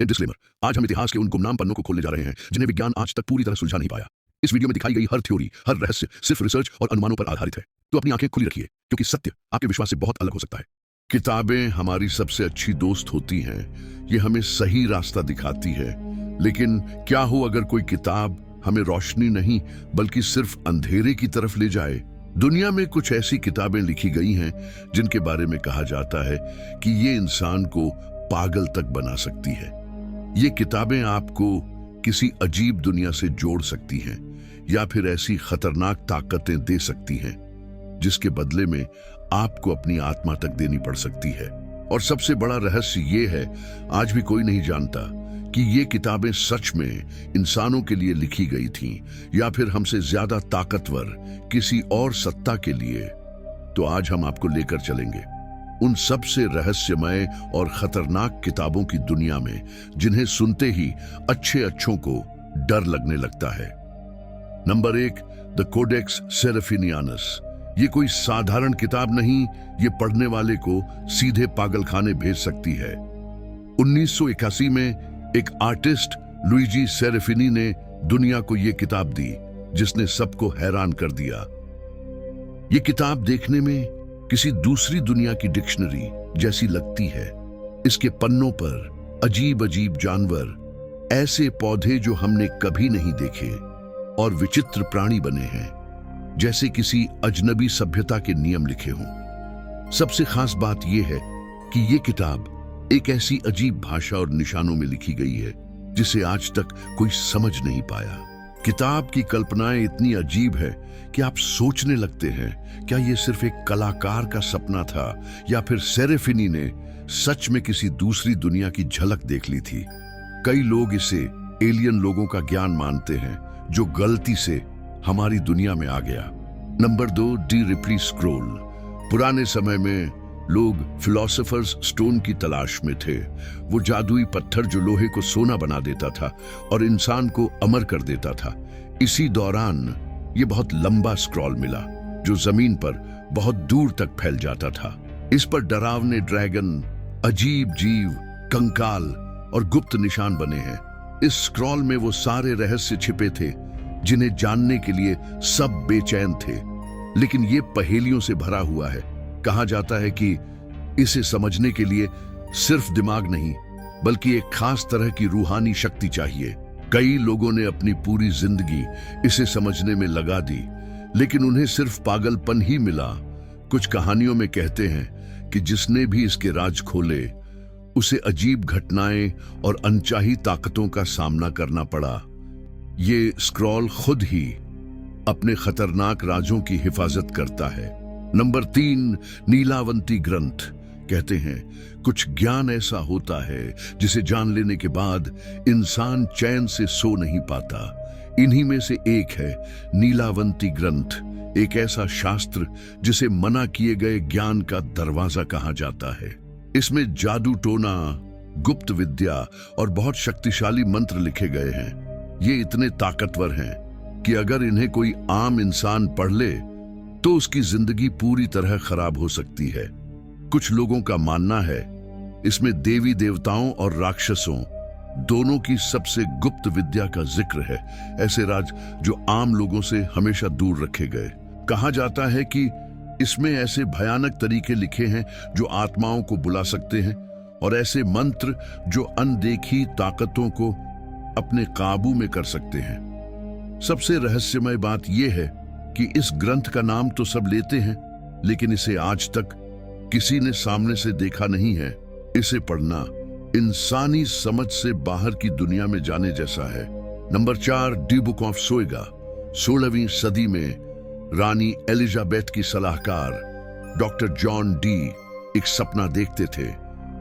Disclaimer, आज हम इतिहास के उन गुमनाम पन्नों को खोलने जा रहे हैं जिन्हें विज्ञान आज तक पूरी तरह सुलझा नहीं पाया। इस वीडियो में दिखाई गई हर थ्योरी, हर रहस्य सिर्फ रिसर्च और अनुमानों पर आधारित है, तो अपनी आंखें खुली रखिए क्योंकि सत्य आपके विश्वास से बहुत अलग हो सकता है। किताबें हमारी सबसे अच्छी दोस्त होती हैं, ये हमें सही रास्ता दिखाती है। लेकिन क्या हो अगर कोई किताब हमें रोशनी नहीं बल्कि सिर्फ अंधेरे की तरफ ले जाए? दुनिया में कुछ ऐसी किताबें लिखी गई हैं जिनके बारे में कहा जाता है कि ये इंसान को पागल तक बना सकती है। ये किताबें आपको किसी अजीब दुनिया से जोड़ सकती हैं या फिर ऐसी खतरनाक ताकतें दे सकती हैं जिसके बदले में आपको अपनी आत्मा तक देनी पड़ सकती है। और सबसे बड़ा रहस्य ये है, आज भी कोई नहीं जानता कि ये किताबें सच में इंसानों के लिए लिखी गई थीं या फिर हमसे ज्यादा ताकतवर किसी और सत्ता के लिए। तो आज हम आपको लेकर चलेंगे उन सबसे रहस्यमय और खतरनाक किताबों की दुनिया में जिन्हें सुनते ही अच्छों को डर लगने लगता है। Number 1, the Codex Seraphinianus. ये कोई साधारण किताब नहीं, ये पढ़ने वाले को सीधे पागलखाने भेज सकती है। 1981 में एक आर्टिस्ट लुइजी सेरेफिनी ने दुनिया को ये किताब दी जिसने सबको हैरान कर दिया। ये किताब देखने में किसी दूसरी दुनिया की डिक्शनरी जैसी लगती है। इसके पन्नों पर अजीब अजीब जानवर, ऐसे पौधे जो हमने कभी नहीं देखे और विचित्र प्राणी बने हैं जैसे किसी अजनबी सभ्यता के नियम लिखे हों। सबसे खास बात यह है कि यह किताब एक ऐसी अजीब भाषा और निशानों में लिखी गई है जिसे आज तक कोई समझ नहीं पाया। किताब की कल्पनाएं इतनी अजीब है कि आप सोचने लगते हैं, क्या यह सिर्फ एक कलाकार का सपना था या फिर सेरेफिनी ने सच में किसी दूसरी दुनिया की झलक देख ली थी? कई लोग इसे एलियन लोगों का ज्ञान मानते हैं जो गलती से हमारी दुनिया में आ गया। Number 2, D replay scroll. पुराने समय में लोग फिलोसोफर्स स्टोन की तलाश में थे, वो जादुई पत्थर जो लोहे को सोना बना देता था और इंसान को अमर कर देता था। इसी दौरान ये बहुत लंबा स्क्रॉल मिला जो जमीन पर बहुत दूर तक फैल जाता था। इस पर डरावने ड्रैगन, अजीब जीव, कंकाल और गुप्त निशान बने हैं। इस स्क्रॉल में वो सारे रहस्य छिपे थे जिन्हें जानने के लिए सब बेचैन थे, लेकिन ये पहेलियों से भरा हुआ है। कहा जाता है कि इसे समझने के लिए सिर्फ दिमाग नहीं बल्कि एक खास तरह की रूहानी शक्ति चाहिए। कई लोगों ने अपनी पूरी जिंदगी इसे समझने में लगा दी, लेकिन उन्हें सिर्फ पागलपन ही मिला। कुछ कहानियों में कहते हैं कि जिसने भी इसके राज खोले उसे अजीब घटनाएं और अनचाही ताकतों का सामना करना पड़ा। ये स्क्रॉल खुद ही अपने खतरनाक राजों की हिफाजत करता है। नंबर 3, नीलावंती ग्रंथ। कहते हैं कुछ ज्ञान ऐसा होता है जिसे जान लेने के बाद इंसान चैन से सो नहीं पाता। इन्हीं में से एक है नीलावंती ग्रंथ, एक ऐसा शास्त्र जिसे मना किए गए ज्ञान का दरवाजा कहा जाता है। इसमें जादू टोना, गुप्त विद्या और बहुत शक्तिशाली मंत्र लिखे गए हैं। ये इतने ताकतवर हैं कि अगर इन्हें कोई आम इंसान पढ़ ले तो उसकी जिंदगी पूरी तरह खराब हो सकती है। कुछ लोगों का मानना है इसमें देवी देवताओं और राक्षसों दोनों की सबसे गुप्त विद्या का जिक्र है, ऐसे राज जो आम लोगों से हमेशा दूर रखे गए। कहा जाता है कि इसमें ऐसे भयानक तरीके लिखे हैं जो आत्माओं को बुला सकते हैं और ऐसे मंत्र जो अनदेखी ताकतों को अपने काबू में कर सकते हैं। सबसे रहस्यमय बात यह है कि इस ग्रंथ का नाम तो सब लेते हैं, लेकिन इसे आज तक किसी ने सामने से देखा नहीं है। इसे पढ़ना इंसानी समझ से बाहर की दुनिया में जाने जैसा है। Number 4, the book of Soyga. 16वीं सदी में रानी एलिजाबेथ की सलाहकार डॉक्टर जॉन डी एक सपना देखते थे,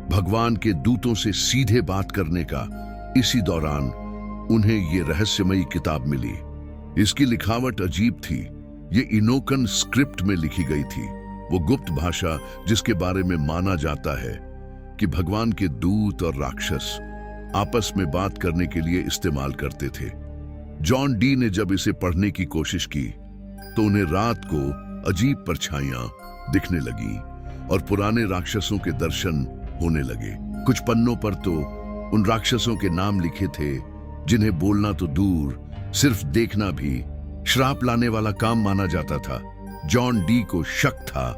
भगवान के दूतों से सीधे बात करने का। इसी दौरान उन्हें ये रहस्यमयी किताब मिली। इसकी लिखावट अजीब थी, ये इनोकन स्क्रिप्ट में लिखी गई थी, वो गुप्त भाषा जिसके बारे में माना जाता है कि भगवान के दूत और राक्षस आपस में बात करने के लिए इस्तेमाल करते थे। जॉन डी ने जब इसे पढ़ने की कोशिश की तो उन्हें रात को अजीब परछाइयां दिखने लगी और पुराने राक्षसों के दर्शन होने लगे। कुछ पन्नों पर तो उन राक्षसों के नाम लिखे थे जिन्हें बोलना तो दूर, सिर्फ देखना भी श्राप लाने वाला काम माना जाता था। जॉन डी को शक था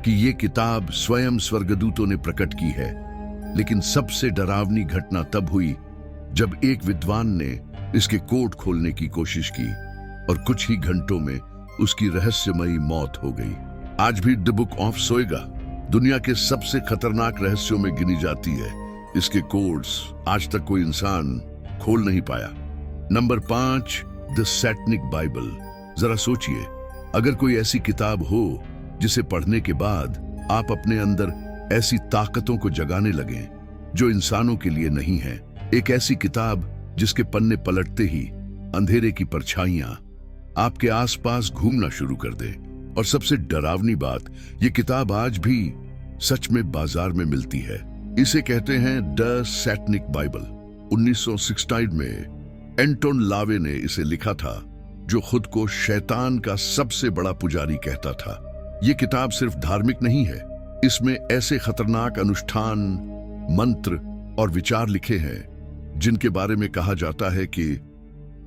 कि ये किताब स्वयं स्वर्गदूतों ने प्रकट की है, लेकिन सबसे डरावनी घटना तब हुई जब एक विद्वान ने इसके कोड खोलने की कोशिश की और कुछ ही घंटों में उसकी रहस्यमयी मौत हो गई। आज भी द बुक ऑफ सोएगा दुनिया के सबसे खतरनाक रहस्यों में गिनी जाती है। इसके कोड्स आज तक कोई इंसान खोल नहीं पाया। Number 5, the Satanic Bible. जरा सोचिए, अगर कोई ऐसी किताब हो जिसे पढ़ने के बाद आप अपने अंदर ऐसी ताकतों को जगाने लगें जो इंसानों के लिए नहीं है। एक ऐसी किताब जिसके पन्ने पलटते ही अंधेरे की परछाइयां आपके आसपास घूमना शुरू कर दे। और सबसे डरावनी बात, ये किताब आज भी सच में बाजार में मिलती है। इसे कहते हैं द सैटनिक बाइबल। 1969 में एंटोन लावे ने इसे लिखा था, जो खुद को शैतान का सबसे बड़ा पुजारी कहता था। ये किताब सिर्फ धार्मिक नहीं है, इसमें ऐसे खतरनाक अनुष्ठान, मंत्र और विचार लिखे हैं जिनके बारे में कहा जाता है कि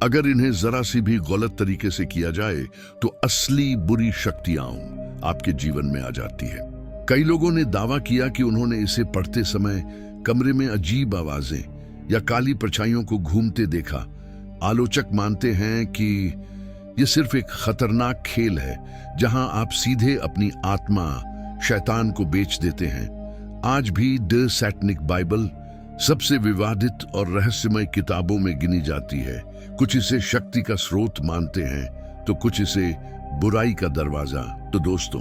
अगर इन्हें जरा सी भी गलत तरीके से किया जाए तो असली बुरी शक्तियां आपके जीवन में आ जाती है। कई लोगों ने दावा किया कि उन्होंने इसे पढ़ते समय कमरे में अजीब आवाजें या काली परछाइयों को घूमते देखा। आलोचक मानते हैं कि यह सिर्फ एक खतरनाक खेल है जहां आप सीधे अपनी आत्मा शैतान को बेच देते हैं। आज भी द सैटनिक बाइबल सबसे विवादित और रहस्यमय किताबों में गिनी जाती है। कुछ इसे शक्ति का स्रोत मानते हैं तो कुछ इसे बुराई का दरवाजा। तो दोस्तों,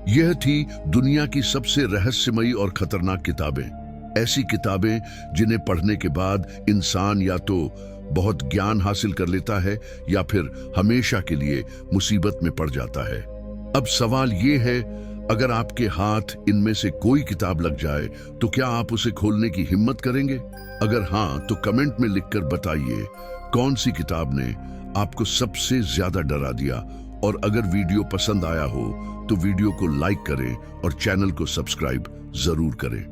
यह थी दुनिया की सबसे रहस्यमयी और खतरनाक किताबें। ऐसी किताबें जिन्हें पढ़ने के बाद इंसान या तो बहुत ज्ञान हासिल कर लेता है या फिर हमेशा के लिए मुसीबत में पड़ जाता है। अब सवाल ये है, अगर आपके हाथ इनमें से कोई किताब लग जाए तो क्या आप उसे खोलने की हिम्मत करेंगे? अगर हाँ, तो कमेंट में लिखकर बताइए कौन सी किताब ने आपको सबसे ज्यादा डरा दिया। और अगर वीडियो पसंद आया हो तो वीडियो को लाइक करें और चैनल को सब्सक्राइब जरूर करें।